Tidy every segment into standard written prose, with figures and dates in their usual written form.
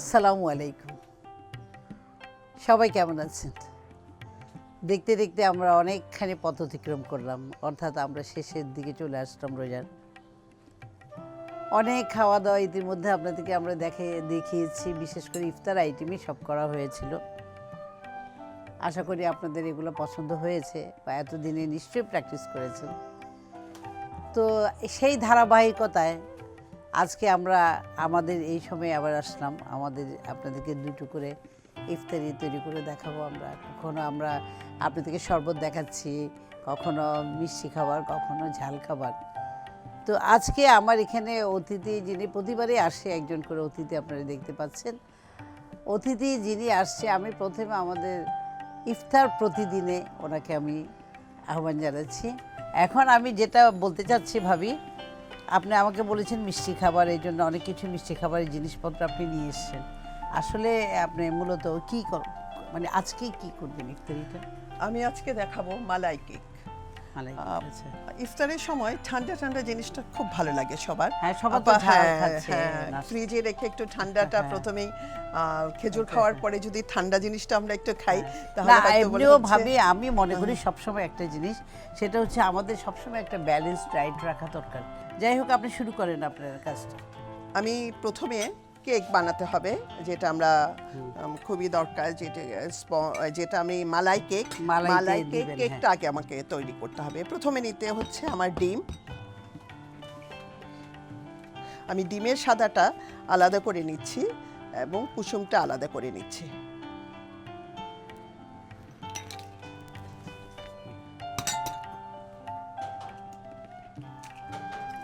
আসসালামু আলাইকুম। সবাই কেমন আছেন? দেখতে দেখতে আমরা অনেকখানি পথ অতিক্রম করলাম, অর্থাৎ আমরা শেষের দিকে চলে আসলাম রোজার। অনেক খাওয়া দাওয়া ইতিমধ্যে আপনাদেরকে আমরা দেখিয়েছি, বিশেষ করে ইফতার আইটেমই সব করা হয়েছিল। আশা করি আপনাদের এগুলো পছন্দ হয়েছে বা এতদিনে নিশ্চয়ই প্র্যাকটিস করেছেন। তো সেই ধারাবাহিকতায় আজকে আমরা আমাদের এই সময় আবার আসলাম। আপনাদেরকে দুটো করে ইফতারি তৈরি করে দেখাবো। কখনো আমরা আপনাদেরকে শরবত দেখাচ্ছি, কখনো মিষ্টি খাবার, কখনো ঝাল খাবার। তো আজকে আমার এখানে অতিথি যিনি প্রতিবারই আসে, একজন করে অতিথি আপনারা দেখতে পাচ্ছেন। অতিথি যিনি আসছে, আমি প্রথমে আমাদের ইফতার প্রতিদিনে ওনাকে আমি আহ্বান জানাচ্ছি। এখন আমি যেটা বলতে চাচ্ছি ভাবি, আপনি আমাকে বলেছেন মিষ্টি খাবার, এই জন্য অনেক কিছু মিষ্টি খাবারের জিনিসপত্র আপনি নিয়ে এসেছেন। আসলে আপনি মূলত কী মানে আজকে কি করবেন ইফতারিটা? আমি আজকে দেখাবো মালাই কেক। ইফতারের সময় ঠান্ডা ঠান্ডা জিনিসটা খুব ভালো লাগে সবার। হ্যাঁ, সবার তো ঝাল খাচ্ছে। ফ্রিজে রেখে একটু ঠান্ডাটা প্রথমেই খেজুর খাওয়ার পরে যদি ঠান্ডা জিনিসটা আমরা একটু খাই তাহলে এমনিও ভাবি, আমি মনে করি সবসময় একটা জিনিস, সেটা হচ্ছে আমাদের সবসময় একটা ব্যালেন্স ডায়েট রাখা দরকার। যাই হোক, আপনি শুরু করেন আপনার কাজটা। আমি প্রথমে কেক বানাতে হবে, যেটা আমরা খুবই দরকার, যেটা আমি মালাই কেকটা আগে আমাকে তৈরি করতে হবে। প্রথমে নিতে হচ্ছে আমার ডিম। আমি ডিমের সাদাটা আলাদা করে নিচ্ছি এবং কুসুমটা আলাদা করে নিচ্ছি।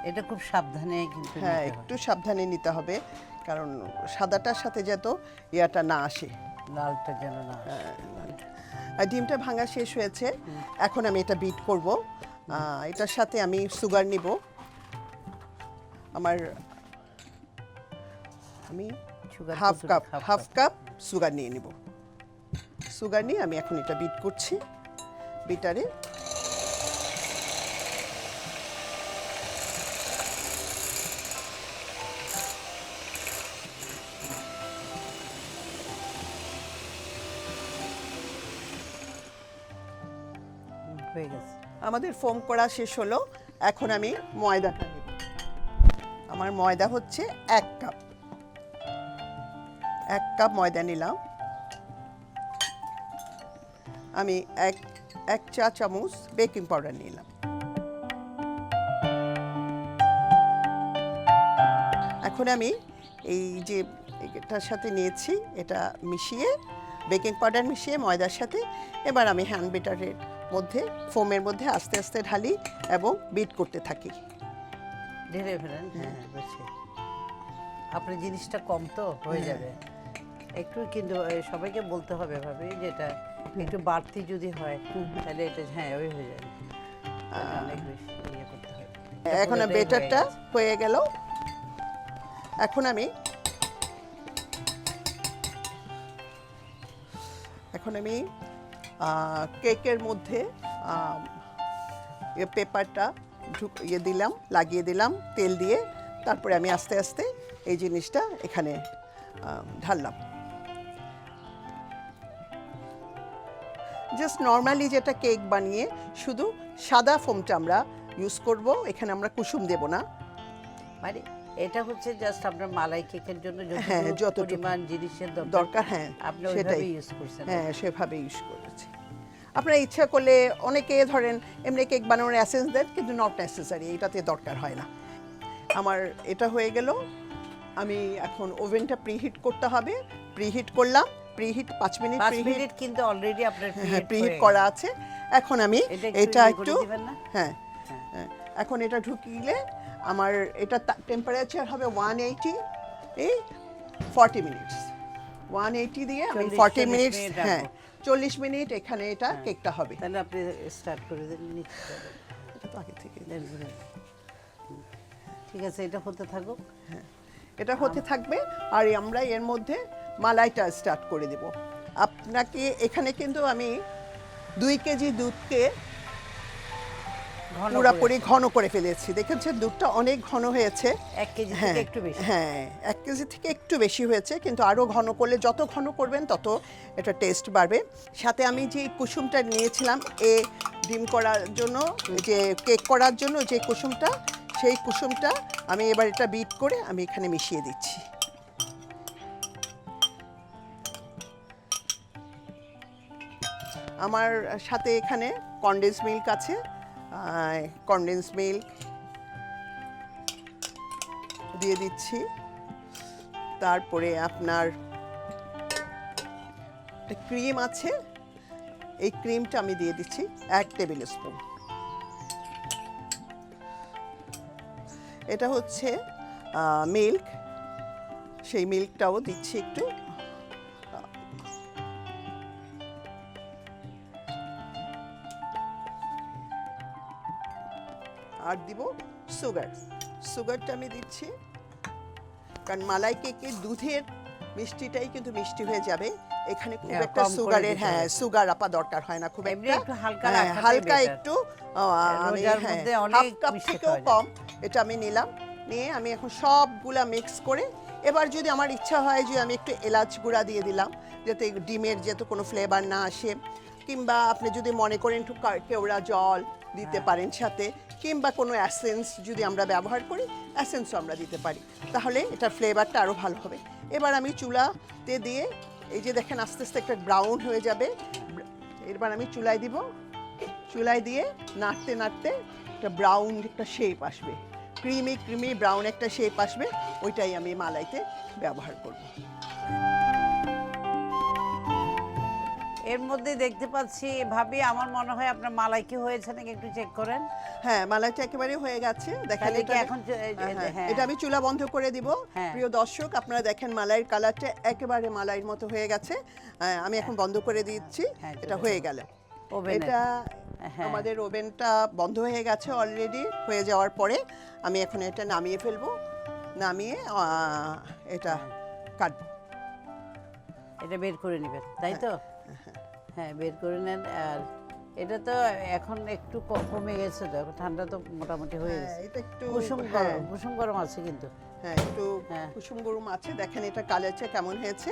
এটা খুব সাবধানে কিন্তু একটু সাবধানে নিতে হবে, কারণ সাদাটার সাথে যত ইয়াটা না আসে, লালটা যেন না। ডিমটা ভাঙা শেষ হয়েছে, এখন আমি এটা বিট করব। এটার সাথে আমি সুগার নিব। আমি হাফ কাপ সুগার নিয়ে নিব। সুগার নিয়ে আমি এখন এটা বিট করছি বিটারে। আমাদের ফোম করা শেষ হলো, এখন আমি ময়দাটা নেব। আমার ময়দা হচ্ছে 1 কাপ ময়দা নিলাম। আমি এক চা চামচ বেকিং পাউডার নিলাম। এখন আমি এই যে এটার সাথে নিয়েছি, এটা মিশিয়ে, বেকিং পাউডার মিশিয়ে ময়দার সাথে, এবার আমি হ্যান্ড বিটারের মধ্যে, ফোমের মধ্যে আস্তে আস্তে ঢালি এবং বিট করতে থাকি। ঢেলে ফেলেন। হ্যাঁ, বুঝছি। আপনার জিনিসটা কম তো হয়ে যাবে একটু, কিন্তু সবাইকে বলতে হবে ভাবে যেটা একটু বাড়তি যদি হয় তাহলে এটা ওই হয়ে যাবে, অনেক বেশি ইয়ে করতে হবে। এখন বেটারটা হয়ে গেল। এখন আমি কেকের মধ্যে পেপারটা লাগিয়ে দিলাম তেল দিয়ে। তারপরে আমি আস্তে আস্তে এই জিনিসটা এখানে ঢাললাম। জাস্ট নর্মালি যেটা কেক বানিয়ে শুধু সাদা ফোমটা আমরা ইউজ করব, এখানে আমরা কুসুম দেব না। মানে এটা হচ্ছে জাস্ট আপনার মালাই কেকের জন্য যত পরিমাণ জিনিসের দরকার, আপনি ওইভাবে ইউজ করছেন। সেভাবে ইউজ করেছি। আপনারা ইচ্ছা করলে অনেকে ধরেন এমনি কেক বানানোর এসেন্স দেন, কিন্তু নট নেসেসারি, এটাতে দরকার হয় না। আমার এটা হয়ে গেল। আমি এখন ওভেনটা প্রিহিট করতে হবে। প্রিহিট করলাম, 5 মিনিট কিন্তু অলরেডি আপনার প্রিহিট করা আছে। এখন আমি এটা একটু এখন এটা ঢুকিয়ে আমার এটা টেম্পারেচার হবে 180, 40 মিনিটস। 180 দিয়ে আমি 40 মিনিট 40 মিনিট এখানে এটা কেকটা হবে। তাহলে আপনি স্টার্ট করে দেন। এটা তো আগে থেকে ঠিক আছে, এটা হতে থাকুক। এটা হতে থাকবে, আর আমরা এর মধ্যে মালাইটা স্টার্ট করে দেব। আপনাকে এখানে কিন্তু আমি 2 কেজি দুধকে ঘন পুরোপুরি ঘন করে ফেলেছি। দেখেছেন দুধটা অনেক ঘন হয়েছে। 1 কেজি হ্যাঁ, থেকে একটু বেশি। হ্যাঁ 1 কেজি থেকে একটু বেশি হয়েছে, কিন্তু আরও ঘন করলে যত ঘন করবেন তত এটা টেস্ট বাড়বে। সাথে আমি যে কুসুমটা নিয়েছিলাম ডিম করার জন্য, যে কেক করার জন্য যে কুসুমটা, সেই কুসুমটা আমি এবার এটা বিট করে আমি এখানে মিশিয়ে দিচ্ছি। আমার সাথে এখানে কনডেন্স মিল্ক আছে, কনডেন্স মিল্ক দিয়ে দিচ্ছি। তারপরে আপনার ক্রিম আছে, এই ক্রিমটা আমি দিয়ে দিচ্ছি 1 টেবিল স্পুন। এটা হচ্ছে মিল্ক, সেই মিল্কটাও দিচ্ছি একটু। আর দিব সুগারটা আমি দিচ্ছি, কারণ মালাই কেকে দুধের মিষ্টিটাই কিন্তু মিষ্টি হয়ে যাবে। এখানে খুব হ্যাঁ, একটা কম করে সুগারের দিতে হবে। সুগার আপা দরকার হয় না খুব এমনি একটা। একটু হালকা হ্যাঁ, রাখাটাই হালকা better। একটু আমি রোজার হ্যাঁ, মধ্যে হাফ অনেক কাপ মিষ্টি থেকেও খাওয়া যায়। কম এটা আমি নিলাম। নিয়ে আমি এখন সবগুলা মিক্স করে, এবার যদি আমার ইচ্ছা হয় যে আমি একটু এলাচ গুঁড়া দিয়ে দিলাম, যাতে ডিমের যেহেতু কোনো ফ্লেভার না আসে, কিংবা আপনি যদি মনে করেন একটু কেওড়া জল দিতে পারেন সাথে, কিংবা কোনো অ্যাসেন্স যদি আমরা ব্যবহার করি, অ্যাসেন্সও আমরা দিতে পারি, তাহলে এটার ফ্লেভারটা আরও ভালো হবে। এবার আমি চুলাতে দিয়ে, এই যে দেখেন আস্তে আস্তে একটা ব্রাউন হয়ে যাবে, এবার আমি চুলায় দিব। চুলায় দিয়ে নাড়তে নাড়তে একটা ব্রাউন একটা শেপ আসবে, ক্রিমি ব্রাউন একটা শেপ আসবে, ওইটাই আমি মালাইতে ব্যবহার করব। এর মধ্যে দেখতে পাচ্ছি ভাবি, আমার মনে হয় আপনার মালাই কি হয়েছে নাকি একটু চেক করেন। হ্যাঁ, মালাইটা একেবারে হয়ে গেছে। দেখেন তাহলে কি এটা এখন হ্যাঁ। এটা আমি চুলা বন্ধ করে দিব। হ্যাঁ। প্রিয় দর্শক, আপনারা দেখেন মালাইয়ের কালারটা একেবারে মালাইয়ের মতো হয়ে গেছে। আমি এখন বন্ধ করে দিচ্ছি। হ্যাঁ, এটা হয়ে গেল। ওভেনে। এটা হ্যাঁ। আমাদের ওভেনটা বন্ধ হয়ে গেছে অলরেডি। হয়ে যাওয়ার পরে আমি এখন এটা নামিয়ে ফেলবো। নামিয়ে এটা কাটবো। এটা বের করে নেবেন, তাই তো? হ্যাঁ, বের করে নেন। আর এটা তো এখন একটু কমে গেছে, তো এখন ঠান্ডা তো মোটামুটি হয়ে হ্যাঁ, গেছে। এটা একটু কুসুম গরম আছে কিন্তু। হ্যাঁ, একটু হ্যাঁ। কুসুম গরম আছে। দেখেন এটা কালারটা কেমন হয়েছে।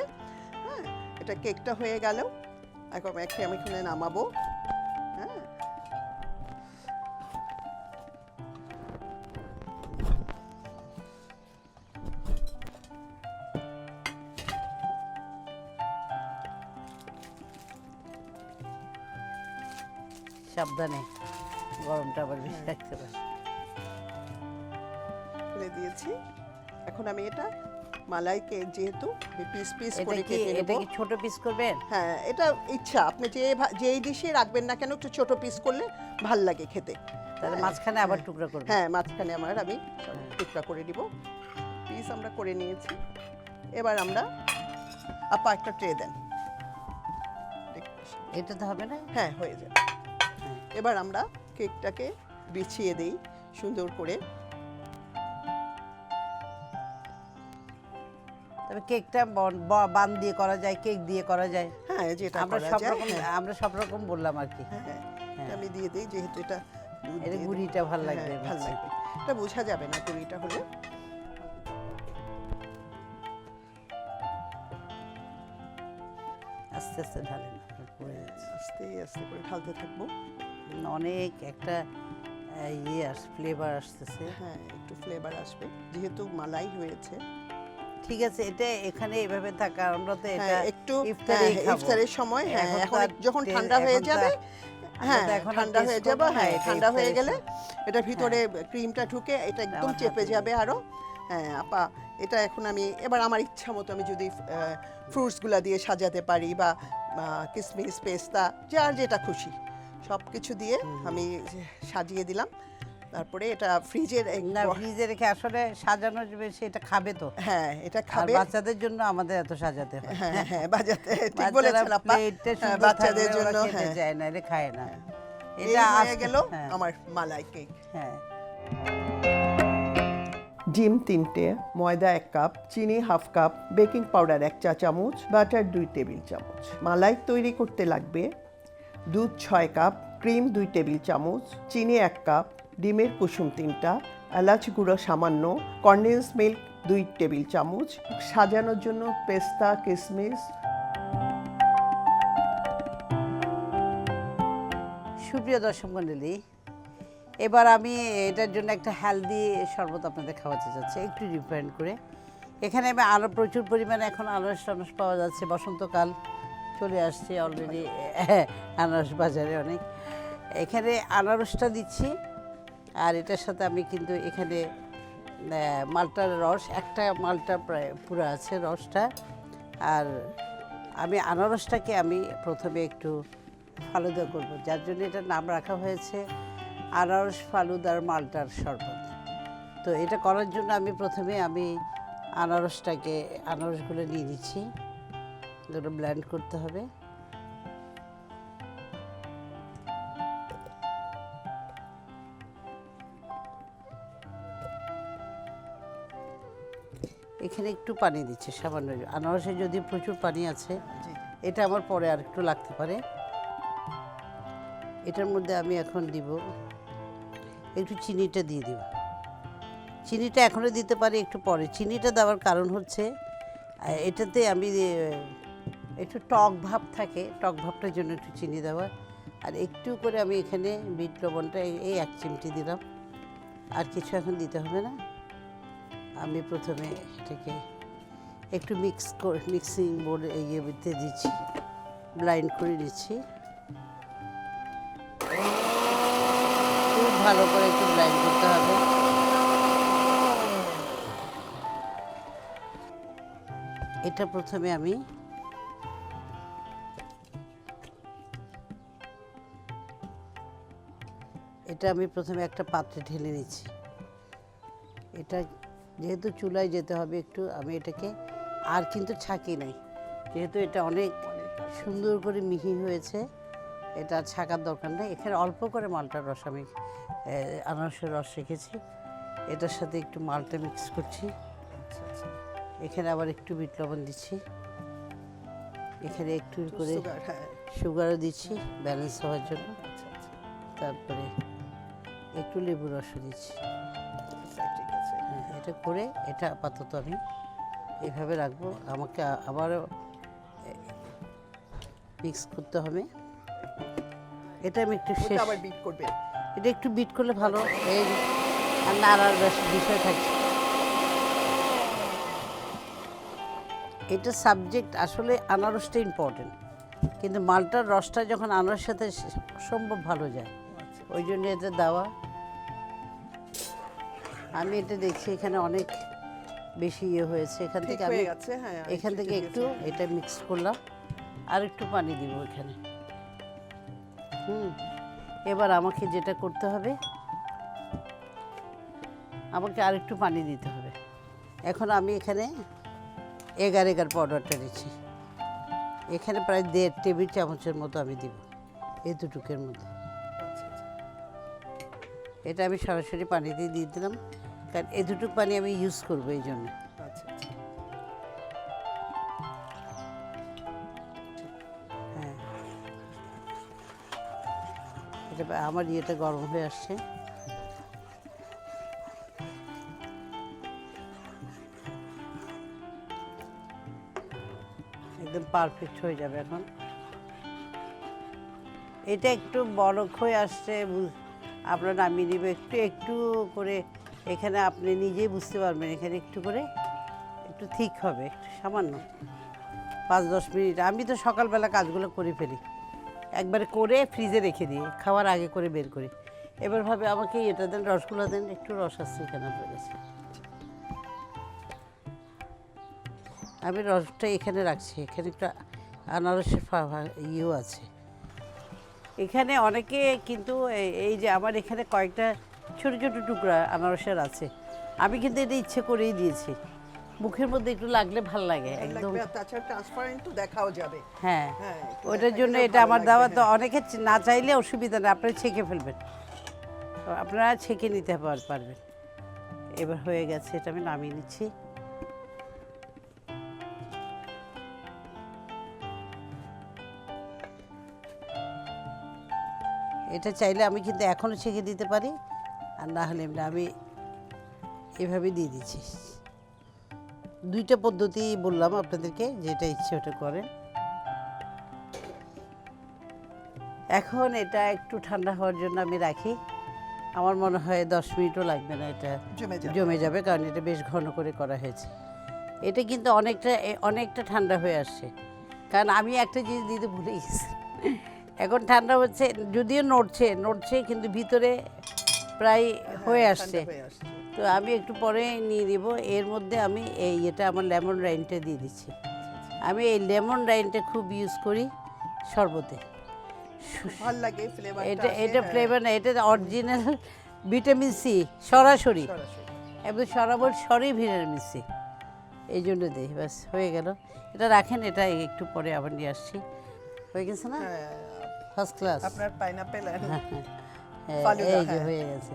হ্যাঁ, এটা কেকটা হয়ে গেল। এখন আমি এখানে নামাবো। হ্যাঁ, সাবধানে, গরমটা আবার বেশি রাখতে পারে। ফেলে দিয়েছি। এখন আমি এটা মালাই কেক যেহেতু পিস পিস এটা করে কি কেটে নেব। ছোট পিস করবেন? হ্যাঁ, এটা ইচ্ছা, আপনি যেই ডিশে রাখবেন না কেন একটু ছোট পিস করলে ভাল লাগে খেতে। তাহলে মাঝখানে আবার টুকরা করবেন। হ্যাঁ, মাঝখানে আমি টুকরা করে দিব। পিস আমরা করে নিয়েছি। এবার আমরা আপা একটা ট্রে দেন। এটা তো হবে না? হ্যাঁ, হয়ে যাবে। এবার আমরা কেকটাকে বিছিয়ে দেই সুন্দর করে। তবে কেকটা বান দিয়ে করা যায়, কেক দিয়ে করা যায়। হ্যাঁ, যেটা আমরা করা সব যায়। রকম হ্যাঁ, আমরা সব রকম বললাম আর কি। হ্যাঁ, এটা আমি দিয়ে দিই যেহেতু এটা দুধ এর দিয়ে গুড়িটা ভালো দিই। লাগবে, হ্যাঁ, ভালো বুঝছি। লাগবে। এটা বোঝা যাবে না গুড়িটা হলে। আস্তে আস্তে ঢালেন, আপনার পড়ে যাচ্ছে। আস্তে আস্তে করে ঢালতে থাকবো। অনেক একটা ফ্লেভার আসতেছে। হ্যাঁ, একটু ফ্লেভার আসবে যেহেতু মালাই হয়েছে। ঠিক আছে, এটা এখানে এভাবে থাকা, আমরা তো এটা হ্যাঁ, একটু ইফতারেই খাবো। ইফতারের সময়। হ্যাঁ, এখন তো এখন আর যখন ঠান্ডা এখন হয়ে তো যাবে, হ্যাঁ আমরা তো এখন আর ঠান্ডা হয়ে taste যাবে। করবো না, হ্যাঁ, এটা ঠান্ডা হয়ে ইফতারের গেলে সময়। এটার ভিতরে ক্রিমটা ঢুকে এটা একদম আমার চেপে হাতে যাবে আরো। হ্যাঁ আপা, এটা এখন আমি এবার আমার ইচ্ছা মতো আমি যদি ফ্রুটসগুলা দিয়ে সাজাতে পারি, বা কিসমিস, পেস্তা, যার যেটা খুশি সব কিছু দিয়ে আমি সাজিয়ে দিলাম। তারপরে এটা ফ্রিজে না, ফ্রিজে রেখে আসলে সাজানো যাবে, সেটা খাবে তো। হ্যাঁ, এটা আর খাবে। বাচ্চাদের জন্য আমাদের এত সাজাতে হয়। হ্যাঁ হ্যাঁ, বাজাতে ঠিক বাচ্চারা বলেছেন আপা। প্লেটটা হ্যাঁ, সুন্দর বাচ্চাদের থাকলে ওরা জন্য। খেতে হ্যাঁ, চায় না, এটা খায় না। এটা হয়ে আজকে- গেল হ্যাঁ, আমার মালাই কেক। হ্যাঁ। ডিম 3টে, ময়দা 1 কাপ, চিনি হাফ কাপ, বেকিং পাউডার 1 চা চামচ, বাটার 2 টেবিল চামচ। মালাই তৈরি করতে লাগবে দুধ 6 কাপ, ক্রিম 2 টেবিল চামচ, চিনি 1 কাপ, ডিমের কুসুম 3টা, এলাচ গুঁড়ো সামান্য, কনডেন্স মিল্ক 2 টেবিল চামচ, সাজানোর জন্য পেস্তা, কিশমিশ। সুপ্রিয় দর্শক মণ্ডলী, এবার আমি এটার জন্য একটা হেলদি শরবত আপনাদের খাওয়াতে যাচ্ছি, একটু রিফাইন্ড করে। এখানে আমি আরও প্রচুর পরিমাণে এখন আনারস টানারস পাওয়া যাচ্ছে, বসন্তকাল চলে আসছে অলরেডি, আনারস বাজারে অনেক। এখানে আনারসটা দিচ্ছি, আর এটার সাথে আমি কিন্তু এখানে মালটার রস, একটা মালটা প্রায় পুরো আছে রসটা। আর আমি আনারসটাকে আমি প্রথমে একটু ফালুদা করব, যার জন্য এটার নাম রাখা হয়েছে আনারস ফালুদার মালটার শরবত। তো এটা করার জন্য আমি প্রথমে আনারসগুলো নিয়ে নিচ্ছি, এগুলো ব্লেন্ড করতে হবে। এখানে একটু পানি দিচ্ছি সামান্য, আনারসে যদি প্রচুর পানি আছে, এটা আমার পরে আর একটু লাগতে পারে। এটার মধ্যে আমি এখন দিব একটু চিনিটা দিয়ে দিব। চিনিটা এখনও দিতে পারি, একটু পরে। চিনিটা দেওয়ার কারণ হচ্ছে এটাতে আমি একটু টক ভাব থাকে, টক ভাবটার জন্য একটু চিনি দেওয়া। আর একটু করে আমি এখানে বিট লবণটা এই 1 চিমটি দিলাম, আর কিছু এখন দিতে হবে না। আমি প্রথমে এটাকে একটু মিক্সিং বোর্ডে ইয়েতে দিচ্ছি, ব্লাইন্ড করে দিচ্ছি। খুব ভালো করে একটু ব্লাইন্ড করতে হবে। এটা প্রথমে আমি একটা পাত্রে ঢেলে নিচ্ছি। এটা যেহেতু চুলায় যেতে হবে একটু, আমি এটাকে আর কিন্তু ছাঁকি নাই, যেহেতু এটা অনেক সুন্দর করে মিহি হয়েছে, এটা আর ছাঁকার দরকার নেই। এখানে অল্প করে মালটার রস, আমি আনারসের রস রেখেছি, এটার সাথে একটু মালটা মিক্স করছি। এখানে আবার একটু বিট লবণ দিচ্ছি, এখানে একটু করে সুগারও দিচ্ছি ব্যালেন্স হওয়ার জন্য। তারপরে একটু লেবু রসও দিচ্ছি। এটা করে এটা আপাতত আমি এভাবে রাখবো। আমাকে আবারও মিক্স করতে হবে। এটা আমি একটু এটা একটু বিট করলে ভালো, এই আর নাড়ার বিষয় থাকছে। এটা সাবজেক্ট আসলে আনারসটা ইম্পর্টেন্ট, কিন্তু মালটার রসটা যখন আনারসের সাথে অসম্ভব ভালো যায়, ওই জন্য এটা দেওয়া। আমি এটা দেখছি এখানে অনেক বেশি হয়েছে, এখান থেকে একটু এটা মিক্স করলাম, আর একটু পানি দিব এখানে। এবার আমাকে যেটা করতে হবে, আমাকে আর একটু পানি দিতে হবে। এখন আমি এখানে এগার পাউডারটা দিচ্ছি, এখানে প্রায় 1.5 টেবিল চামচের মতো আমি দিব এই দুটুকের মধ্যে। এটা আমি সরাসরি পানি দিয়ে দিলাম, কারণ এই দুটুক পানি আমি ইউজ করবো এই জন্য। হ্যাঁ, এটা আমার ইয়েটা গরম হয়ে আসছে। একদম পারফেক্ট হয়ে যাবে। এখন এটা একটু বরফ হয়ে আসছে, আপনারা নামিয়ে নেবে একটু একটু করে। এখানে আপনি নিজেই বুঝতে পারবেন, এখানে একটু করে একটু ঠিক হবে, একটু সামান্য 5-10 মিনিট। আমি তো সকালবেলা কাজগুলো করে ফেলি, একবারে করে ফ্রিজে রেখে দিই, খাওয়ার আগে করে বের করি। এবার ভাবে আমাকে এটা দেন, রসগুলো দেন, একটু রস আসছে এখানে আপনার কাছে। আমি রসটা এখানে রাখছি, এখানে একটা আনারসের ইয়েও আছে। এখানে অনেকে কিন্তু এই যে আমার এখানে কয়েকটা ছোট ছোট টুকরা আনারসের আছে, আমি কিন্তু এটা ইচ্ছে করেই দিয়েছি, মুখের মধ্যে একটু লাগলে ভাল লাগে একদম। তাছাড়া ট্রান্সপারেন্ট তো দেখাও যাবে। হ্যাঁ, ওটার জন্য এটা আমার দেওয়া। তো অনেকে না চাইলে অসুবিধা নেই, আপনারা ছেঁকে ফেলবেন, আপনারা ছেঁকে নিতে পারবেন। এবার হয়ে গেছে, এটা আমি নামিয়ে নিচ্ছি। এটা চাইলে আমি কিন্তু এখনও ছেঁকে দিতে পারি, আর না হলে আমি এভাবে দিয়ে দিচ্ছি। দুইটা পদ্ধতি বললাম আপনাদেরকে, যেটা ইচ্ছে ওটা করেন। এখন এটা একটু ঠান্ডা হওয়ার জন্য আমি রাখি। আমার মনে হয় 10 মিনিটও লাগবে না, এটা জমে যাবে, কারণ এটা বেশ ঘন করে করা হয়েছে। এটা কিন্তু অনেকটা ঠান্ডা হয়ে আসছে, কারণ আমি একটা জিনিস দিতে ভুলে গেছি। এখন ঠান্ডা হচ্ছে, যদিও নড়ছে কিন্তু ভিতরে প্রায় হয়ে আসছে। তো আমি একটু পরে নিয়ে নিব। এর মধ্যে আমি এটা আমার লেমন রাইনটা দিয়ে দিচ্ছি। আমি এই লেমন রাইনটা খুব ইউজ করি শরবতে। ভালো লাগে ফ্লেভারটা। এটা ফ্লেভার না, এটা অরিজিনাল ভিটামিন সি, সরাসরি একদম সরাসরি ভিটামিন সি, এই জন্য দিই। ব্যাস হয়ে গেল। এটা রাখেন, এটা একটু পরে আবার নিয়ে আসছি। হয়ে গেছে না? First class. আপনার পাইনাপেল এই যে হয়ে গেছে।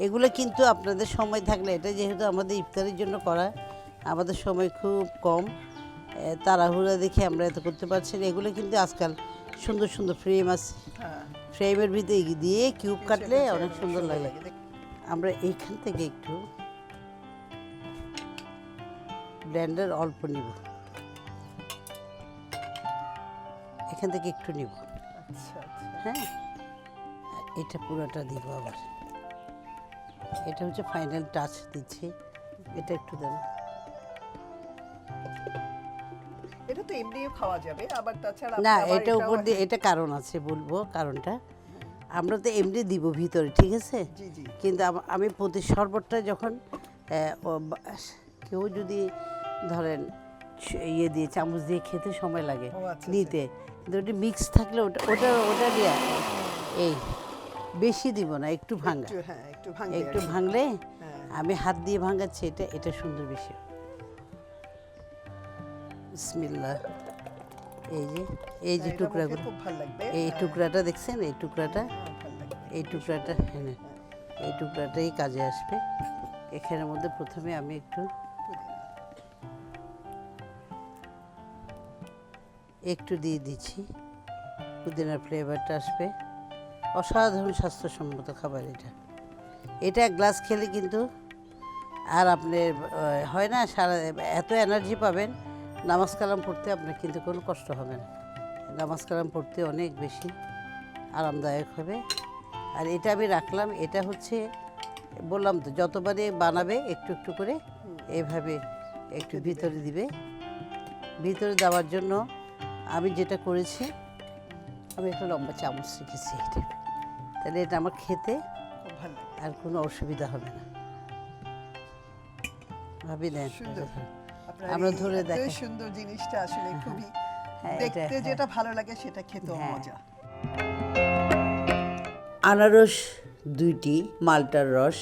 এগুলো কিন্তু আপনাদের সময় থাকলে, এটা যেহেতু আমাদের ইফতারের জন্য করা, আমাদের সময় খুব কম, তাড়াহুড়া দেখে আমরা এত করতে পারছি না। এগুলো কিন্তু আজকাল সুন্দর সুন্দর ফ্রেম আছে, ফ্রেমের ভিতরে দিয়ে কিউব কাটলে অনেক সুন্দর লাগে। আমরা এইখান থেকে একটু ব্লেন্ডার অল্প নিব, এখান থেকে একটু নিব। হ্যাঁ, এটা পুরোটা দিব আবার। এটা হচ্ছে ফাইনাল টাচ দিচ্ছি। এটা একটু দেন। এটা তো এমনিও খাওয়া যাবে, আবার তাছাড়া না, এটা উপর দিয়ে, এটা কারণ আছে, বলবো কারণটা। আমরা তো এমনি দিব ভিতরে, ঠিক আছে, কিন্তু আমি প্রতি শরবতটা যখন কেউ যদি ধরেন ইয়ে দিয়ে চামচ দিয়ে খেতে সময় লাগে নিতে, কিন্তু ওটা মিক্স থাকলে ওটা দিয়ে এই বেশি দিব না, একটু ভাঙা, একটু ভাঙলে আমি হাত দিয়ে ভাঙাচ্ছি, এটা সুন্দর বেশি। বিসমিল্লাহ। এই যে টুকরাগুলো, এই টুকরাটা দেখছেন, এই টুকরাটা হ্যাঁ, এই টুকরাটাই কাজে আসবে। এখানের মধ্যে প্রথমে আমি একটু দিয়ে দিচ্ছি, পুদিনার ফ্লেভারটা আসবে। অসাধারণ স্বাস্থ্যসম্মত খাবার এটা এক গ্লাস খেলে কিন্তু আর আপনি হয় না সারা এত এনার্জি পাবেন, নামাজ কালাম পড়তে আপনার কিন্তু কোনো কষ্ট হবে না। নামাজ কালাম পড়তে অনেক বেশি আরামদায়ক হবে। আর এটা আমি রাখলাম, এটা হচ্ছে বললাম তো, যতবারে বানাবে একটু একটু করে এইভাবে একটু ভিতরে দিবে। ভিতরে দেওয়ার জন্য আমি যেটা করেছি, আমি একটা লম্বা চামচ রেখেছি এটা, তাহলে এটা আমার খেতে আর কোনো অসুবিধা হবে না। ভাবি দেন, আমরা ধরে দেখি। সুন্দর জিনিসটা আসলে খুবই দেখতে যেটা ভালো লাগে সেটা খেতেও মজা। আনারস 2টি, মাল্টার রস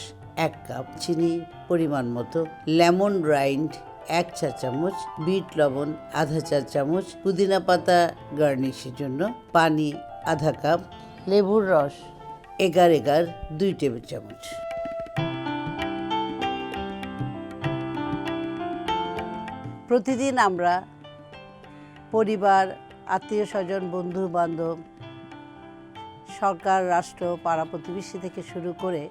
1 কাপ, চিনি পরিমাণ মতো, লেমন রাইন্ড 1 চা চামচ, বিট লবণ আধা চা চামচ, পুদিনা পাতা গার্নিশের জন্য, পানি আধা কাপ, লেবুর রস এগার 2 টেবিল চামচ। প্রতিদিন আমরা পরিবার, আত্মীয় স্বজন, বন্ধু বান্ধব, সরকার, রাষ্ট্র, পাড়া প্রতিবেশী থেকে শুরু করে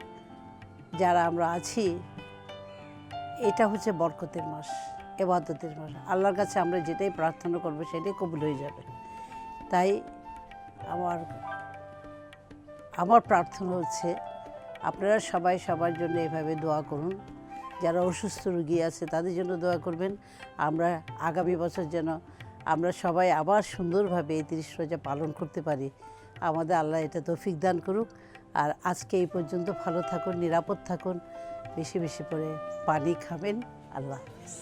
যারা আমরা আছি, এটা হচ্ছে বরকতের মাস, ইবাদতের মাস। আল্লাহর কাছে আমরা যেটাই প্রার্থনা করবো সেটাই কবুল হয়ে যাবে। তাই আমার প্রার্থনা হচ্ছে আপনারা সবাই সবার জন্য এভাবে দোয়া করুন। যারা অসুস্থ রোগী আছে তাদের জন্য দোয়া করবেন। আমরা আগামী বছর যেন আমরা সবাই আবার সুন্দরভাবে এই 30 রোজা পালন করতে পারি, আমাদের আল্লাহ এটা তৌফিক দান করুক। আর আজকে এই পর্যন্ত ভালো থাকুন, নিরাপদ থাকুন, বেশি বেশি করে পানি খাবেন। আল্লাহ হাফেজ।